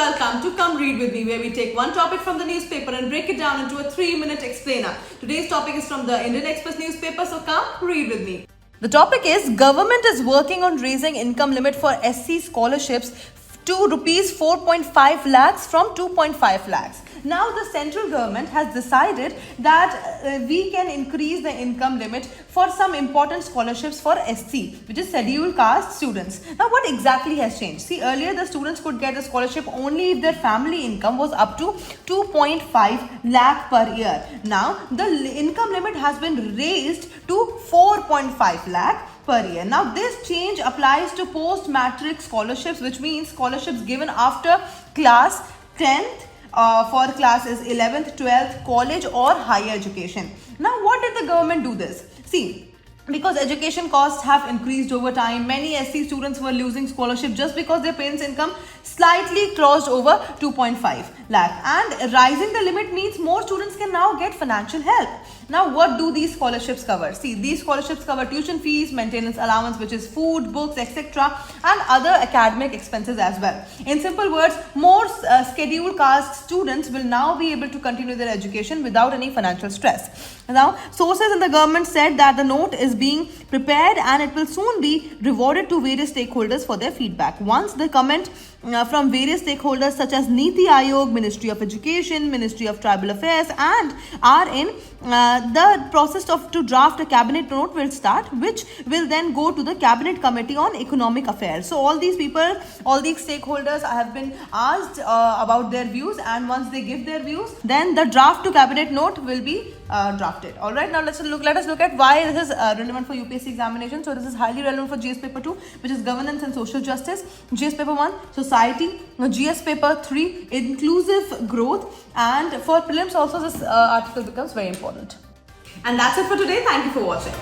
welcome to Come Read With Me, where we take one topic from the newspaper and break it down into a 3-minute explainer. Today's topic is from the Indian Express newspaper, so come read with me. The topic is government is working on raising income limit for SC scholarships to rupees 4.5 lakhs from 2.5 lakhs. Now the central government has decided that we can increase the income limit for some important scholarships for SC, which is scheduled caste students. Now what exactly has changed? See, earlier the students could get a scholarship only if their family income was up to 2.5 lakh per year. Now the income limit has been raised to 4.5 lakh per year. Now this change applies to post-matric scholarships, which means scholarships given after class 10th for classes 11th, 12th, college or higher education. Now what did the government do this? See, because education costs have increased over time, many SC students were losing scholarship just because their parents' income slightly crossed over 2.5 lakh. And rising the limit means more students can now get financial help. Now, what do these scholarships cover? See, these scholarships cover tuition fees, maintenance allowance, which is food, books, etc., and other academic expenses as well. In simple words, more scheduled caste students will now be able to continue their education without any financial stress. Now, sources in the government said that the note is being prepared and it will soon be rewarded to various stakeholders for their feedback. Once the comment from various stakeholders such as Niti Aayog, Ministry of Education, Ministry of Tribal Affairs and are in the process to draft a cabinet note will start, which will then go to the cabinet committee on economic affairs. So all these people, all these stakeholders have been asked about their views, and once they give their views, then the draft to cabinet note will be drafted. All right, now let us look at why this is relevant for UPSC examination. So this is highly relevant for GS paper 2, which is governance and social justice. GS paper 1, society. GS paper 3, inclusive growth. And for prelims also this article becomes very important. And that's it for today. Thank you for watching.